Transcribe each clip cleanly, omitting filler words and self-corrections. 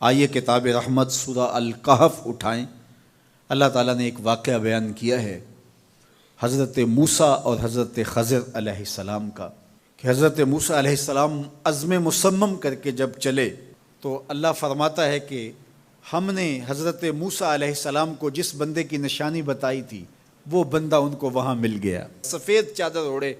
آئیے کتاب رحمت سورہ الکہف اٹھائیں۔ اللہ تعالیٰ نے ایک واقعہ بیان کیا ہے حضرت موسیٰ اور حضرت خضر علیہ السلام کا، کہ حضرت موسیٰ علیہ السلام عزم مصمم کر کے جب چلے تو اللہ فرماتا ہے کہ ہم نے حضرت موسیٰ علیہ السلام کو جس بندے کی نشانی بتائی تھی وہ بندہ ان کو وہاں مل گیا۔ سفید چادر اوڑے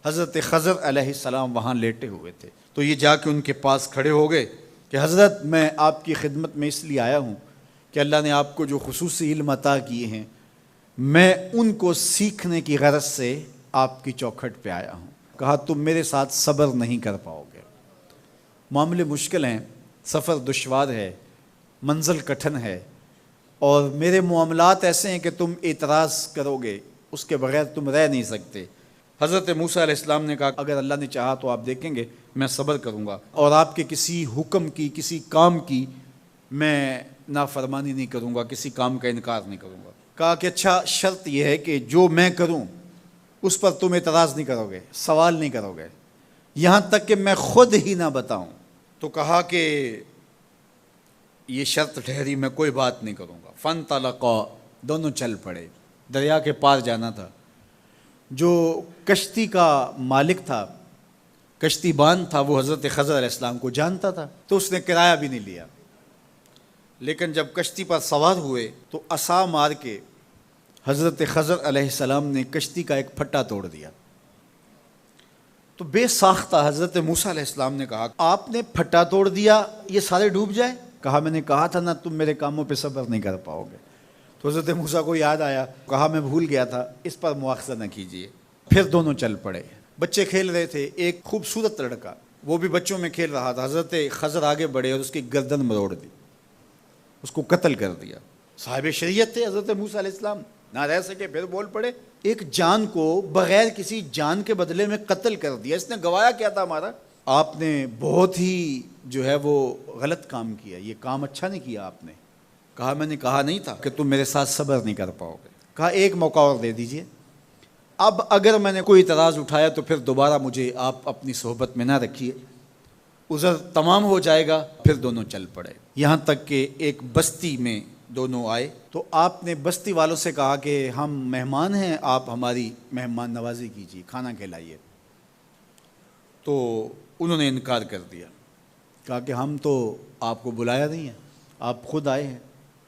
حضرت خضر علیہ السلام وہاں لیٹے ہوئے تھے، تو یہ جا کے ان کے پاس کھڑے ہو گئے کہ حضرت میں آپ کی خدمت میں اس لیے آیا ہوں کہ اللہ نے آپ کو جو خصوصی علم عطا کیے ہیں میں ان کو سیکھنے کی غرض سے آپ کی چوکھٹ پہ آیا ہوں۔ کہا تم میرے ساتھ صبر نہیں کر پاؤ گے، معاملے مشکل ہیں، سفر دشوار ہے، منزل کٹھن ہے، اور میرے معاملات ایسے ہیں کہ تم اعتراض کرو گے اس کے بغیر تم رہ نہیں سکتے۔ حضرت موسیٰ علیہ السلام نے کہا اگر اللہ نے چاہا تو آپ دیکھیں گے میں صبر کروں گا اور آپ کے کسی حکم کی کسی کام کی میں نافرمانی نہیں کروں گا، کسی کام کا انکار نہیں کروں گا۔ کہا کہ اچھا شرط یہ ہے کہ جو میں کروں اس پر تم اعتراض نہیں کرو گے، سوال نہیں کرو گے، یہاں تک کہ میں خود ہی نہ بتاؤں۔ تو کہا کہ یہ شرط ٹھہری، میں کوئی بات نہیں کروں گا۔ فانطلقا، دونوں چل پڑے، دریا کے پار جانا تھا۔ جو کشتی کا مالک تھا، کشتی بان تھا، وہ حضرت خضر علیہ السلام کو جانتا تھا تو اس نے کرایہ بھی نہیں لیا، لیکن جب کشتی پر سوار ہوئے تو عصا مار کے حضرت خضر علیہ السلام نے کشتی کا ایک پھٹا توڑ دیا۔ تو بے ساختہ حضرت موسیٰ علیہ السلام نے کہا آپ نے پھٹا توڑ دیا، یہ سارے ڈوب جائے؟ کہا میں نے کہا تھا نا تم میرے کاموں پہ صبر نہیں کر پاؤ گے۔ تو حضرت موسیٰ کو یاد آیا، کہا میں بھول گیا تھا، اس پر مواخذہ نہ کیجیے۔ پھر دونوں چل پڑے، بچے کھیل رہے تھے، ایک خوبصورت لڑکا وہ بھی بچوں میں کھیل رہا تھا۔ حضرت خضر آگے بڑھے اور اس کی گردن مروڑ دی، اس کو قتل کر دیا۔ صاحب شریعت تھے حضرت موسیٰ علیہ السلام، نہ رہ سکے، پھر بول پڑے ایک جان کو بغیر کسی جان کے بدلے میں قتل کر دیا، اس نے گوایا کیا تھا ہمارا؟ آپ نے بہت ہی جو ہے وہ غلط کام کیا، یہ کام اچھا نہیں کیا آپ نے۔ کہا میں نے کہا نہیں تھا کہ تم میرے ساتھ صبر نہیں کر پاؤ گے۔ کہا ایک موقع اور دے دیجئے، اب اگر میں نے کوئی اعتراض اٹھایا تو پھر دوبارہ مجھے آپ اپنی صحبت میں نہ رکھیے، عذر تمام ہو جائے گا۔ پھر دونوں چل پڑے، یہاں تک کہ ایک بستی میں دونوں آئے تو آپ نے بستی والوں سے کہا کہ ہم مہمان ہیں، آپ ہماری مہمان نوازی کیجیے، کھانا کھلائیے۔ تو انہوں نے انکار کر دیا، کہا کہ ہم تو آپ کو بلایا نہیں ہے، آپ خود آئے ہیں،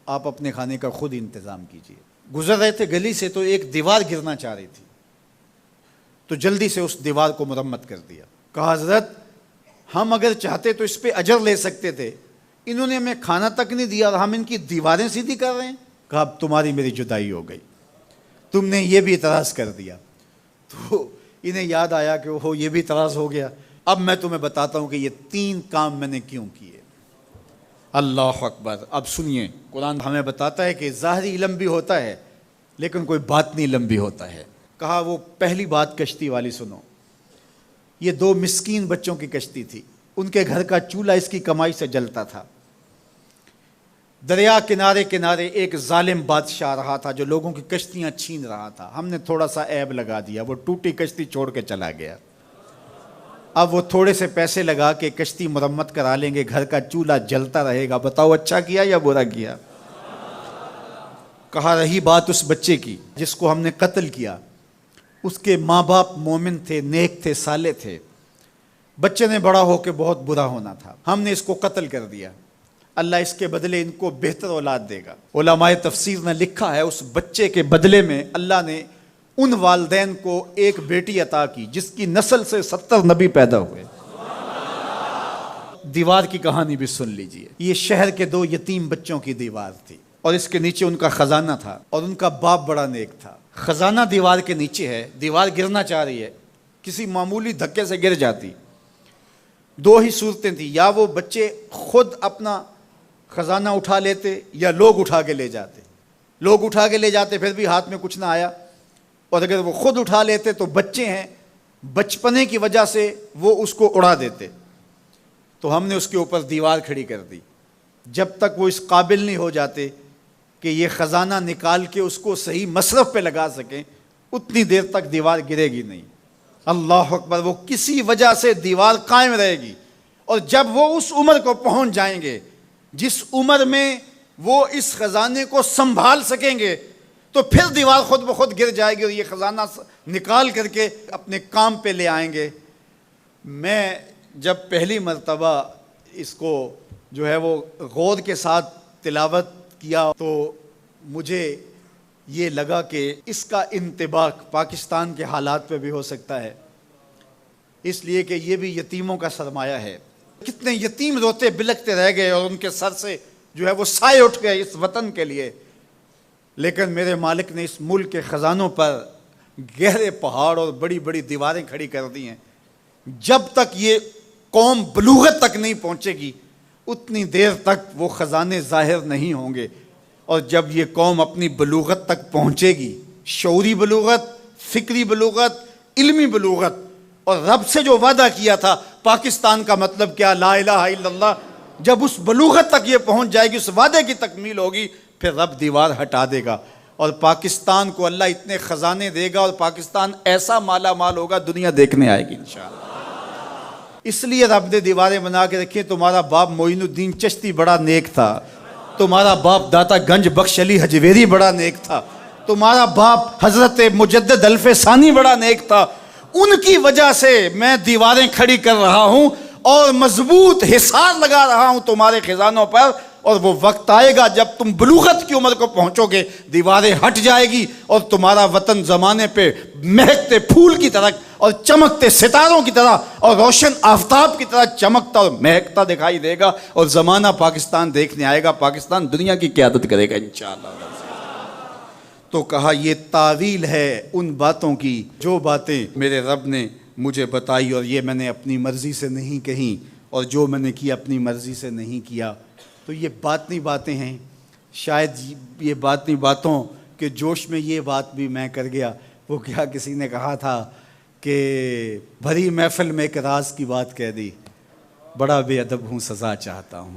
آپ اپنے کھانے کا خود انتظام کیجیے۔ گزر رہے تھے گلی سے تو ایک دیوار گرنا چاہ رہی تھی، تو جلدی سے اس دیوار کو مرمت کر دیا۔ کہا حضرت ہم اگر چاہتے تو اس پہ اجر لے سکتے تھے، انہوں نے ہمیں کھانا تک نہیں دیا اور ہم ان کی دیواریں سیدھی کر رہے ہیں۔ کہا اب تمہاری میری جدائی ہو گئی، تم نے یہ بھی اعتراض کر دیا۔ تو انہیں یاد آیا کہ وہ یہ بھی اعتراض ہو گیا۔ اب میں تمہیں بتاتا ہوں کہ یہ 3 کام میں نے کیوں کیے۔ اللہ اکبر۔ اب سنیے، قرآن ہمیں بتاتا ہے کہ ظاہری علم بھی ہوتا ہے لیکن کوئی باطنی علم بھی ہوتا ہے۔ کہا وہ پہلی بات کشتی والی سنو، یہ 2 مسکین بچوں کی کشتی تھی، ان کے گھر کا چولہا اس کی کمائی سے جلتا تھا۔ دریا کنارے کنارے ایک ظالم بادشاہ رہا تھا جو لوگوں کی کشتیاں چھین رہا تھا، ہم نے تھوڑا سا عیب لگا دیا، وہ ٹوٹی کشتی چھوڑ کے چلا گیا۔ اب وہ تھوڑے سے پیسے لگا کے کشتی مرمت کرا لیں گے، گھر کا چولہا جلتا رہے گا، بتاؤ اچھا کیا یا برا کیا؟ کہا رہی بات اس بچے کی جس کو ہم نے قتل کیا، اس کے ماں باپ مومن تھے، نیک تھے، صالح تھے، بچے نے بڑا ہو کے بہت برا ہونا تھا، ہم نے اس کو قتل کر دیا، اللہ اس کے بدلے ان کو بہتر اولاد دے گا۔ علماء تفسیر نے لکھا ہے اس بچے کے بدلے میں اللہ نے ان والدین کو ایک بیٹی عطا کی جس کی نسل سے 70 نبی پیدا ہوئے۔ دیوار کی کہانی بھی سن لیجئے، یہ شہر کے 2 یتیم بچوں کی دیوار تھی اور اس کے نیچے ان کا خزانہ تھا اور ان کا باپ بڑا نیک تھا۔ خزانہ دیوار کے نیچے ہے، دیوار گرنا چاہ رہی ہے، کسی معمولی دھکے سے گر جاتی۔ 2 ہی صورتیں تھیں، یا وہ بچے خود اپنا خزانہ اٹھا لیتے یا لوگ اٹھا کے لے جاتے۔ لوگ اٹھا کے لے جاتے پھر بھی ہاتھ میں کچھ نہ آیا، اور اگر وہ خود اٹھا لیتے تو بچے ہیں، بچپنے کی وجہ سے وہ اس کو اڑا دیتے۔ تو ہم نے اس کے اوپر دیوار کھڑی کر دی، جب تک وہ اس قابل نہیں ہو جاتے کہ یہ خزانہ نکال کے اس کو صحیح مصرف پہ لگا سکیں، اتنی دیر تک دیوار گرے گی نہیں۔ اللہ اکبر۔ وہ کسی وجہ سے دیوار قائم رہے گی، اور جب وہ اس عمر کو پہنچ جائیں گے جس عمر میں وہ اس خزانے کو سنبھال سکیں گے تو پھر دیوار خود بخود گر جائے گی اور یہ خزانہ نکال کر کے اپنے کام پہ لے آئیں گے۔ میں جب پہلی مرتبہ اس کو جو ہے وہ غور کے ساتھ تلاوت کیا تو مجھے یہ لگا کہ اس کا انطباق پاکستان کے حالات پہ بھی ہو سکتا ہے، اس لیے کہ یہ بھی یتیموں کا سرمایہ ہے۔ کتنے یتیم روتے بلکتے رہ گئے اور ان کے سر سے جو ہے وہ سائے اٹھ گئے اس وطن کے لیے، لیکن میرے مالک نے اس ملک کے خزانوں پر گہرے پہاڑ اور بڑی بڑی دیواریں کھڑی کر دی ہیں۔ جب تک یہ قوم بلوغت تک نہیں پہنچے گی اتنی دیر تک وہ خزانے ظاہر نہیں ہوں گے، اور جب یہ قوم اپنی بلوغت تک پہنچے گی، شعوری بلوغت، فکری بلوغت، علمی بلوغت، اور رب سے جو وعدہ کیا تھا پاکستان کا مطلب کیا، لا الہ الا اللہ، جب اس بلوغت تک یہ پہنچ جائے گی، اس وعدے کی تکمیل ہوگی، پھر رب دیوار ہٹا دے گا اور پاکستان کو اللہ اتنے خزانے دے گا اور پاکستان ایسا مالا مال ہوگا دنیا دیکھنے آئے گی انشاءاللہ۔ اس لیے رب نے دیواریں بنا کے رکھی۔ تمہارا باپ معین الدین چشتی بڑا نیک تھا، تمہارا باپ داتا گنج بخش علی حجویری بڑا نیک تھا، تمہارا باپ حضرت مجدد الف ثانی بڑا نیک تھا، ان کی وجہ سے میں دیواریں کھڑی کر رہا ہوں اور مضبوط حصار لگا رہا ہوں تمہارے خزانوں پر، اور وہ وقت آئے گا جب تم بلوغت کی عمر کو پہنچو گے، دیواریں ہٹ جائے گی اور تمہارا وطن زمانے پہ مہکتے پھول کی طرح اور چمکتے ستاروں کی طرح اور روشن آفتاب کی طرح چمکتا اور مہکتا دکھائی دے گا، اور زمانہ پاکستان دیکھنے آئے گا، پاکستان دنیا کی قیادت کرے گا انشاءاللہ۔ تو کہا یہ تعویل ہے ان باتوں کی جو باتیں میرے رب نے مجھے بتائی، اور یہ میں نے اپنی مرضی سے نہیں کہیں، اور جو میں نے کیا اپنی مرضی سے نہیں کیا۔ تو یہ باطنی باتیں ہیں، شاید یہ باطنی باتوں کے جوش میں یہ بات بھی میں کر گیا۔ وہ کیا کسی نے کہا تھا کہ بھری محفل میں ایک راز کی بات کہہ دی، بڑا بے ادب ہوں سزا چاہتا ہوں۔